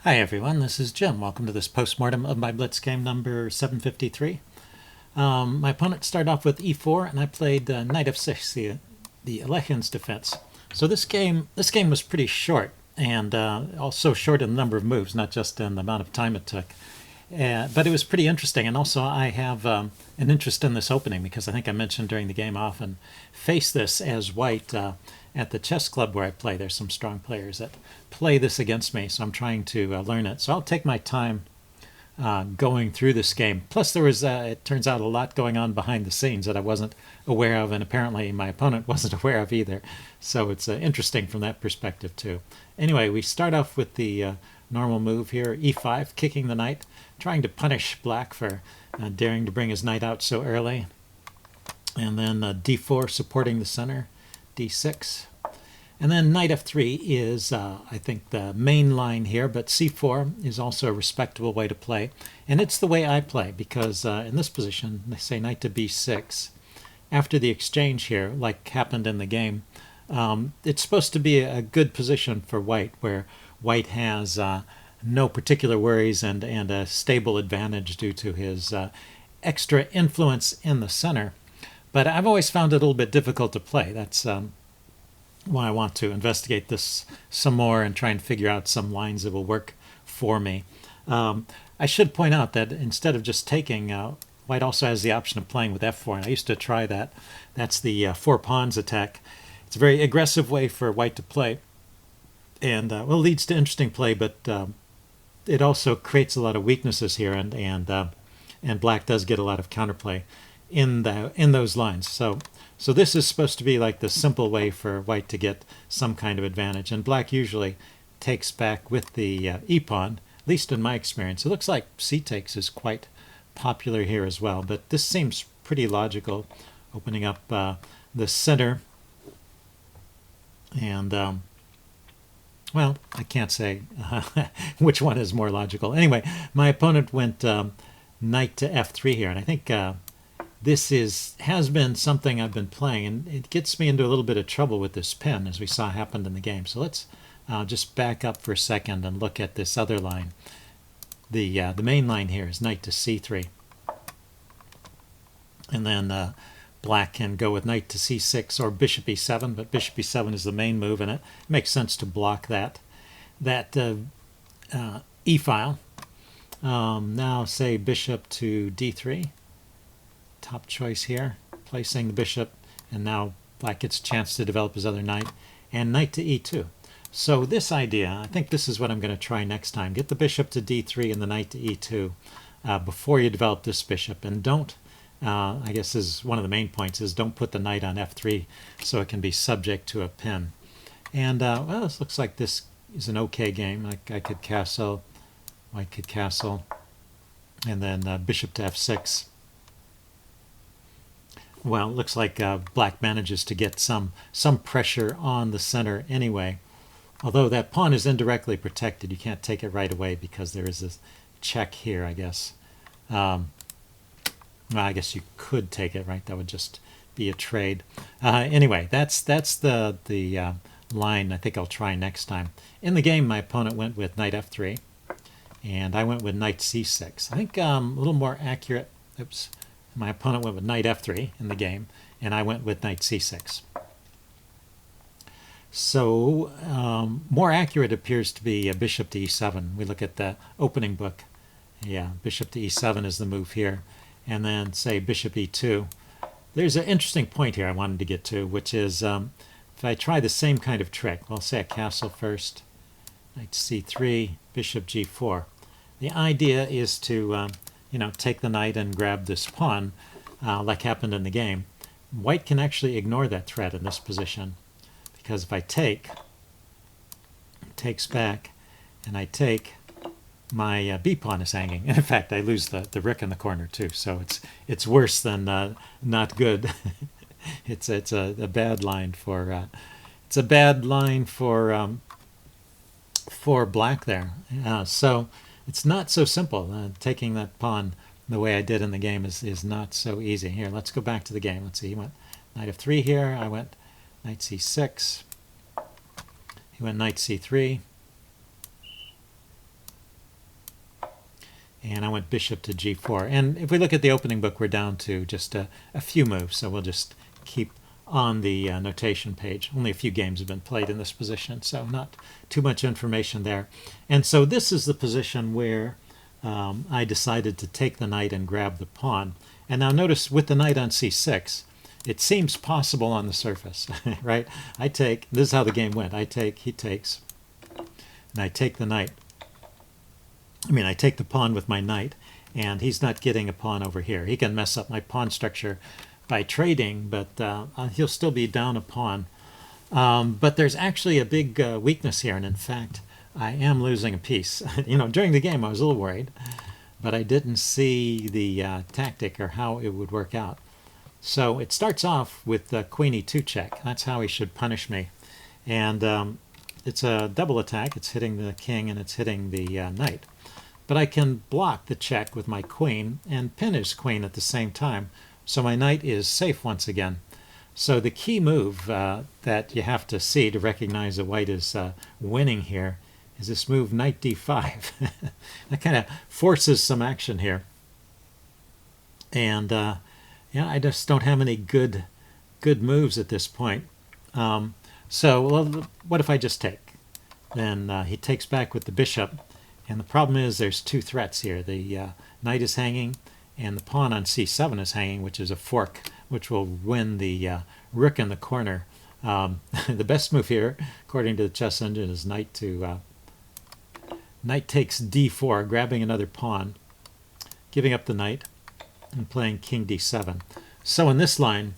Hi everyone, this is Jim. Welcome to this postmortem of my Blitz game number 753. My opponent started off with e4 and I played knight f6, the Alekhine's defense. So this game was pretty short and also short in the number of moves, not just in the amount of time it took. But it was pretty interesting, and also I have an interest in this opening because I think I mentioned during the game I often face this as white at the chess club where I play. There's some strong players that play this against me, so I'm trying to learn it. So I'll take my time going through this game. Plus there was, it turns out, a lot going on behind the scenes that I wasn't aware of, and apparently my opponent wasn't aware of either. So it's interesting from that perspective too. Anyway, we start off with the normal move here, e5, kicking the knight, trying to punish black for daring to bring his knight out so early. And then d4 supporting the center, d6. And then knight f3 is, I think, the main line here, but c4 is also a respectable way to play. And it's the way I play because in this position, they say knight to b6. After the exchange here, like happened in the game, it's supposed to be a good position for white, where white has no particular worries and a stable advantage due to his extra influence in the center. But I've always found it a little bit difficult to play. That's why I want to investigate this some more and try and figure out some lines that will work for me. I should point out that instead of just taking, white also has the option of playing with f4, and I used to try that. That's the four pawns attack. It's a very aggressive way for white to play, and well, leads to interesting play, but it also creates a lot of weaknesses here, and black does get a lot of counterplay in those lines. So this is supposed to be like the simple way for white to get some kind of advantage, and black usually takes back with the e-pawn, at least in my experience. It looks like c takes is quite popular here as well, but this seems pretty logical, opening up the center. And well, I can't say which one is more logical. Anyway, my opponent went knight to f3 here, and I think this has been something I've been playing, and it gets me into a little bit of trouble with this pin, as we saw happened in the game. So let's just back up for a second and look at this other line. The main line here is knight to c3, and then black can go with knight to c6 or bishop e7, but bishop e7 is the main move, and it makes sense to block that e-file. Now say bishop to d3. Top choice here, placing the bishop, and now black gets a chance to develop his other knight, and knight to e2. So this idea, I think this is what I'm going to try next time. Get the bishop to d3 and the knight to e2 before you develop this bishop, and don't, I guess is one of the main points, is don't put the knight on f3 so it can be subject to a pin. And well, this looks like this is an okay game. I could castle, white could castle, and then bishop to f6. Well, it looks like black manages to get some pressure on the center anyway. Although that pawn is indirectly protected, you can't take it right away because there is this check here, I guess. Well, I guess you could take it, right? That would just be a trade. Anyway, that's the line I think I'll try next time. In the game, my opponent went with knight f3, and I went with knight c6. I think a little more accurate. Oops. My opponent went with knight f3 in the game, and I went with knight c6. So more accurate appears to be a bishop to e7. We look at the opening book. Yeah, bishop to e7 is the move here. And then say bishop e2. There's an interesting point here I wanted to get to, which is if I try the same kind of trick, well, say a castle first, knight c3, bishop g4. The idea is to take the knight and grab this pawn, like happened in the game. White can actually ignore that threat in this position, because if I take, it takes back, and I take, my b pawn is hanging. In fact, I lose the rook in the corner too, so it's worse than not good. it's a bad line for for black there. So it's not so simple. Taking that pawn the way I did in the game is not so easy. Here, let's go back to the game. Let's see, he went knight f3 here. I went knight c6. He went knight c3. and I went bishop to g4. And if we look at the opening book, we're down to just a few moves, so we'll just keep on the notation page. Only a few games have been played in this position, so not too much information there. And so this is the position where I decided to take the knight and grab the pawn. And now notice with the knight on c6, it seems possible on the surface, right? I take, this is how the game went. I take, he takes, and I take the knight. I take the pawn with my knight, and he's not getting a pawn over here. He can mess up my pawn structure by trading, but he'll still be down a pawn. But there's actually a big weakness here, and in fact, I am losing a piece. During the game I was a little worried, but I didn't see the tactic or how it would work out. So it starts off with queen e2 check. That's how he should punish me. And it's a double attack. It's hitting the king and it's hitting the knight. But I can block the check with my queen and pin his queen at the same time. So my knight is safe once again. So the key move that you have to see to recognize that white is winning here is this move knight d5. That kind of forces some action here. And I just don't have any good moves at this point. So what if I just take? Then he takes back with the bishop. And the problem is there's two threats here. The knight is hanging and the pawn on c7 is hanging, which is a fork, which will win the rook in the corner. The best move here, according to the chess engine, is knight takes d4, grabbing another pawn, giving up the knight, and playing king d7. So in this line,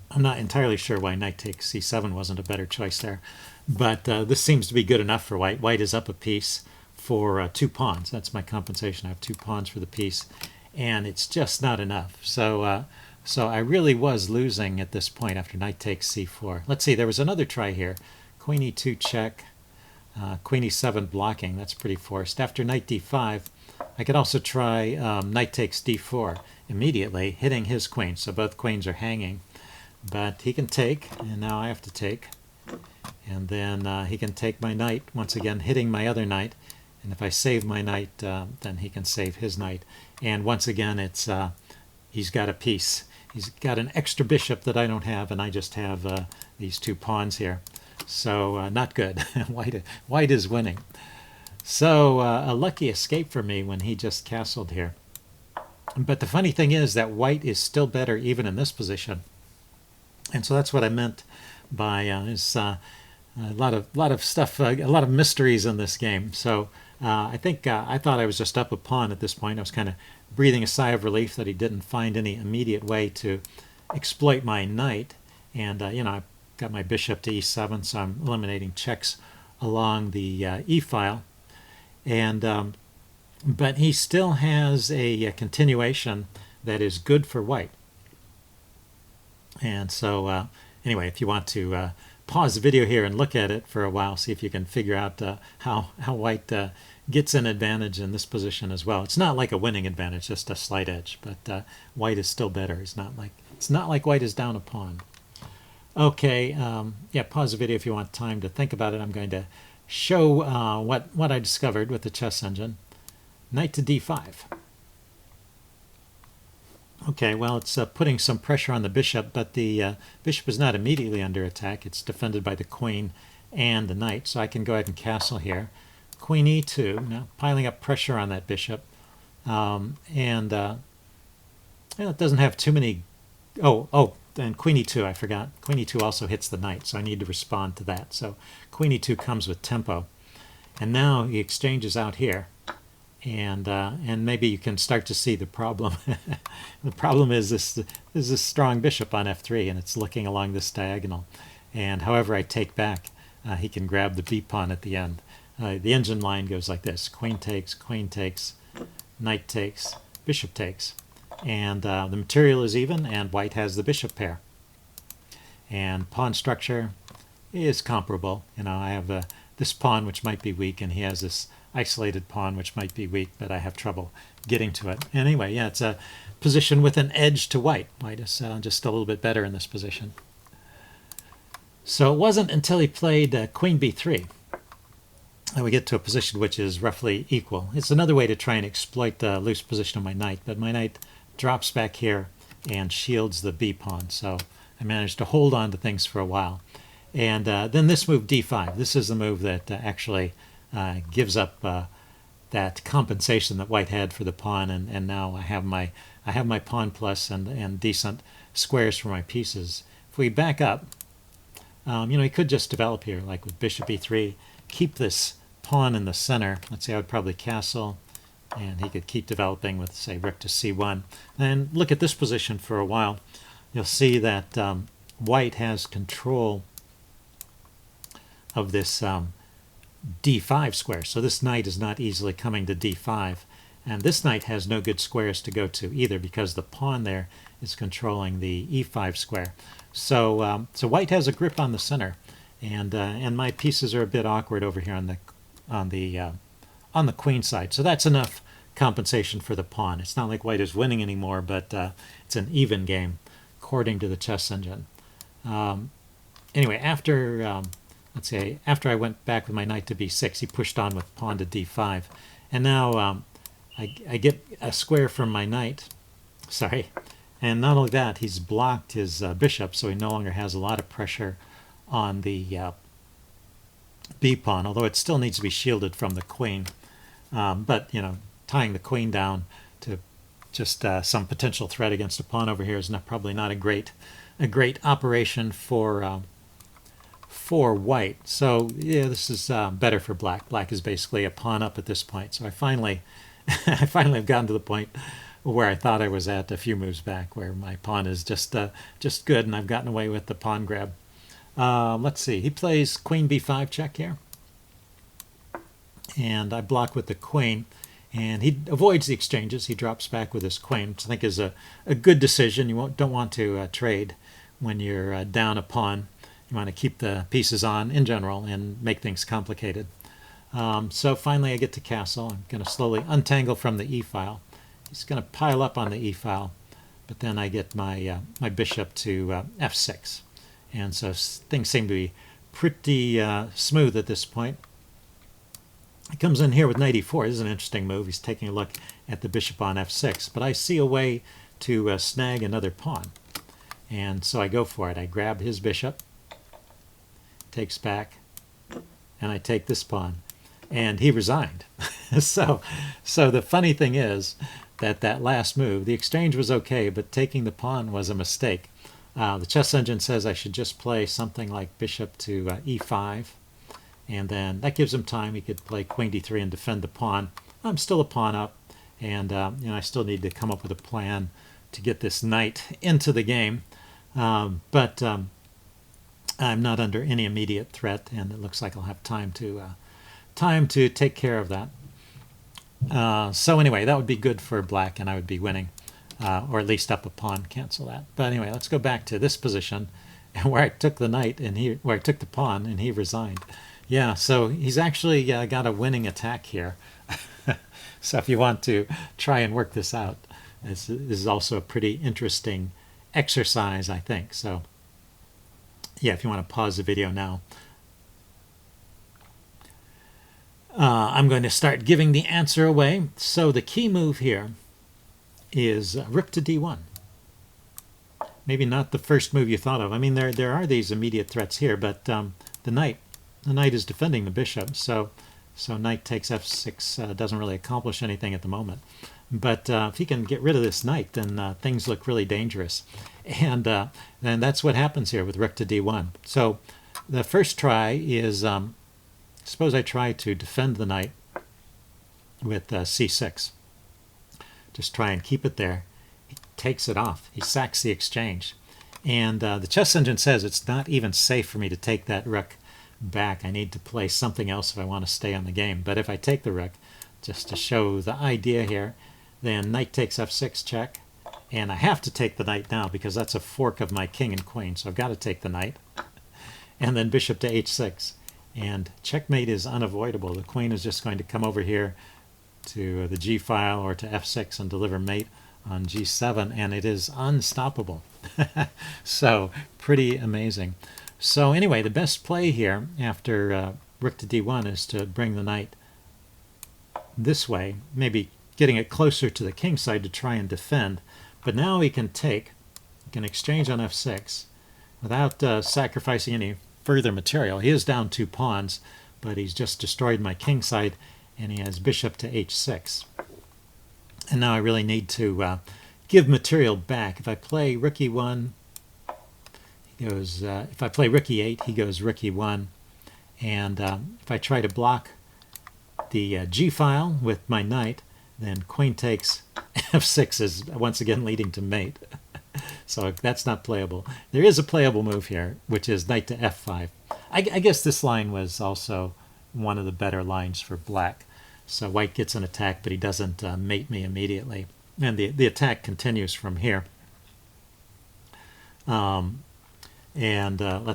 I'm not entirely sure why knight takes c7 wasn't a better choice there, but this seems to be good enough for white. White is up a piece for 2 pawns. That's my compensation. I have 2 pawns for the piece, and it's just not enough. So I really was losing at this point after knight takes c4. Let's see, there was another try here. Queen e2 check, queen e7 blocking. That's pretty forced. After knight d5, I could also try knight takes d4 immediately, hitting his queen. So both queens are hanging, but he can take, and now I have to take. And then he can take my knight, once again hitting my other knight. And if I save my knight, then he can save his knight. And once again, it's he's got a piece. He's got an extra bishop that I don't have, and I just have these 2 pawns here. So not good. White is winning. So a lucky escape for me when he just castled here. But the funny thing is that white is still better even in this position. And so that's what I meant by a lot of stuff, a lot of mysteries in this game. So I think I thought I was just up a pawn at this point. I was kind of breathing a sigh of relief that he didn't find any immediate way to exploit my knight. And I've got my bishop to e7, so I'm eliminating checks along the e-file. And but he still has a continuation that is good for white. And so anyway, if you want to pause the video here and look at it for a while, see if you can figure out how white gets an advantage in this position as well. It's not like a winning advantage, just a slight edge, but white is still better. It's not like white is down a pawn. Okay, yeah, pause the video if you want time to think about it. I'm going to show what I discovered with the chess engine. Knight to d5. Okay, well, it's putting some pressure on the bishop, but the bishop is not immediately under attack. It's defended by the queen and the knight, so I can go ahead and castle here. Queen e2, now piling up pressure on that bishop. And it doesn't have too many... and queen e2, I forgot. Queen e2 also hits the knight, so I need to respond to that. So queen e2 comes with tempo. And now he exchanges out here. And maybe you can start to see the problem. The problem is this strong bishop on f3, and it's looking along this diagonal. And however I take back, he can grab the b pawn at the end. The engine line goes like this: queen takes, knight takes, bishop takes. And the material is even, and white has the bishop pair. And pawn structure is comparable. I have this pawn which might be weak, and he has this isolated pawn which might be weak, but I have trouble getting to it. Anyway, yeah, it's a position with an edge to white. White is just a little bit better in this position. So it wasn't until he played queen b3 and we get to a position which is roughly equal. It's another way to try and exploit the loose position of my knight, but my knight drops back here and shields the b pawn, so I managed to hold on to things for a while. And then this move d5, this is the move that actually gives up that compensation that white had for the pawn, and now I have my pawn plus and decent squares for my pieces. If we back up, he could just develop here, like with bishop e3, keep this pawn in the center. Let's say I would probably castle, and he could keep developing with, say, rook to c1. And look at this position for a while. You'll see that white has control of this d5 square. So this knight is not easily coming to d5. And this knight has no good squares to go to either, because the pawn there is controlling the e5 square. So white has a grip on the center, and my pieces are a bit awkward over here on the queen side. So that's enough compensation for the pawn. It's not like white is winning anymore, but it's an even game according to the chess engine. Anyway, after let's say after I went back with my knight to b6, he pushed on with pawn to d5, and now I get a square from my knight. Sorry. And not only that, he's blocked his bishop, so he no longer has a lot of pressure on the b pawn, although it still needs to be shielded from the queen. But tying the queen down to just some potential threat against a pawn over here is probably not a great operation for white. So yeah, this is better for black. Black is basically a pawn up at this point. So I finally have gotten to the point where I thought I was at a few moves back, where my pawn is just good, and I've gotten away with the pawn grab. Let's see. He plays queen b5 check here, and I block with the queen, and he avoids the exchanges. He drops back with his queen, which I think is a good decision. You don't want to trade when you're down a pawn. You want to keep the pieces on in general and make things complicated. So finally I get to castle. I'm going to slowly untangle from the e-file. He's going to pile up on the e-file, but then I get my my bishop to f6. And so things seem to be pretty smooth at this point. He comes in here with knight e4. This is an interesting move. He's taking a look at the bishop on f6, but I see a way to snag another pawn. And so I go for it. I grab his bishop, takes back, and I take this pawn. And he resigned. So the funny thing is that last move, the exchange was okay, but taking the pawn was a mistake. The chess engine says I should just play something like bishop to e5, and then that gives him time. He could play queen d3 and defend the pawn. I'm still a pawn up, and I still need to come up with a plan to get this knight into the game. But I'm not under any immediate threat, and it looks like I'll have time to take care of that. So anyway, that would be good for black, and I would be winning, or at least up a pawn, cancel that. But anyway, let's go back to this position where I took the knight, and where I took the pawn, and he resigned. Yeah, so he's actually got a winning attack here. So if you want to try and work this out, this is also a pretty interesting exercise, I think. So yeah, if you want to pause the video now. I'm going to start giving the answer away. So the key move here is rook to d1. Maybe not the first move you thought of. I mean, there are these immediate threats here, but the knight is defending the bishop, so knight takes f6 doesn't really accomplish anything at the moment. But if he can get rid of this knight, then things look really dangerous. And that's what happens here with rook to d1. So the first try is, suppose I try to defend the knight with c6. Just try and keep it there. He takes it off. He sacks the exchange. And the chess engine says it's not even safe for me to take that rook back. I need to play something else if I want to stay on the game. But if I take the rook, just to show the idea here, then knight takes f6 check, and I have to take the knight now because that's a fork of my king and queen, so I've got to take the knight. And then bishop to h6, and checkmate is unavoidable. The queen is just going to come over here to the g file or to f6 and deliver mate on g7, and it is unstoppable. So pretty amazing. So anyway, the best play here after rook to d1 is to bring the knight this way, maybe getting it closer to the king side to try and defend. But now he can exchange on f6 without sacrificing any further material. He is down 2 pawns, but he's just destroyed my king side, and he has bishop to h6. And now I really need to give material back. If I play rook e1, he goes. If I play rook e8, he goes rook e1. And if I try to block the g file with my knight, then queen takes f6 is once again leading to mate. So that's not playable. There is a playable move here, which is knight to f5. I guess this line was also one of the better lines for black. So white gets an attack, but he doesn't mate me immediately. And the attack continues from here. Let's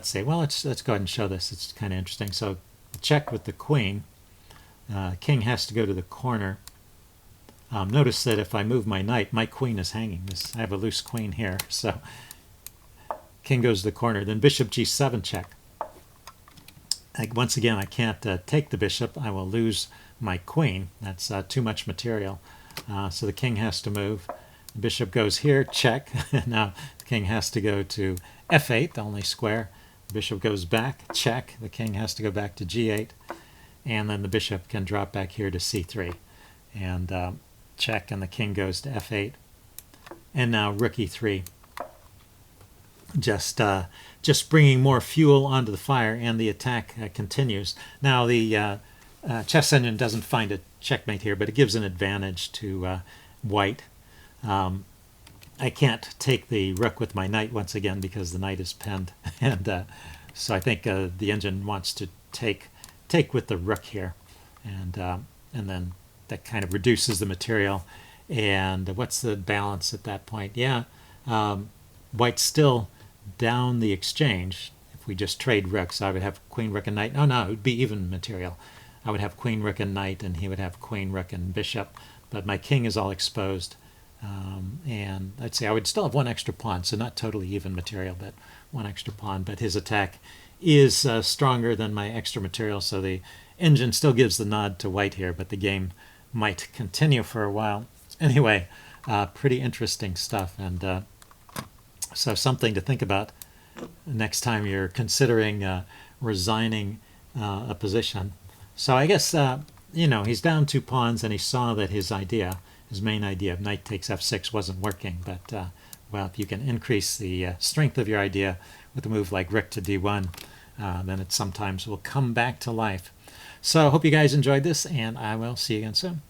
say, well, let's go ahead and show this. It's kind of interesting. So check with the queen. King has to go to the corner. Notice that if I move my knight, my queen is hanging. I have a loose queen here. So king goes to the corner. Then bishop g7 check. Once again, I can't take the bishop. I will lose my queen. That's too much material. So the king has to move. The bishop goes here, check. Now the king has to go to f8, the only square. The bishop goes back, check. The king has to go back to g8. And then the bishop can drop back here to c3. And check, and the king goes to f8. And now rook e3. Just bringing more fuel onto the fire, and the attack continues. Now the chess engine doesn't find a checkmate here, but it gives an advantage to white. I can't take the rook with my knight once again because the knight is pinned, and so I think the engine wants to take with the rook here, and then that kind of reduces the material. And what's the balance at that point? Yeah, white's still down the exchange. If we just trade rooks, I would have queen, rook, and knight. Oh no, it would be even material. I would have queen, rook, and knight, and he would have queen, rook, and bishop. But my king is all exposed. And I'd say I would still have one extra pawn, so not totally even material, but one extra pawn. But his attack is stronger than my extra material, so the engine still gives the nod to white here, but the game might continue for a while. Anyway, pretty interesting stuff, and so something to think about next time you're considering resigning a position. So I guess, he's down 2 pawns, and he saw that his main idea of knight takes f6 wasn't working. But, well, if you can increase the strength of your idea with a move like rook to d1, then it sometimes will come back to life. So I hope you guys enjoyed this, and I will see you again soon.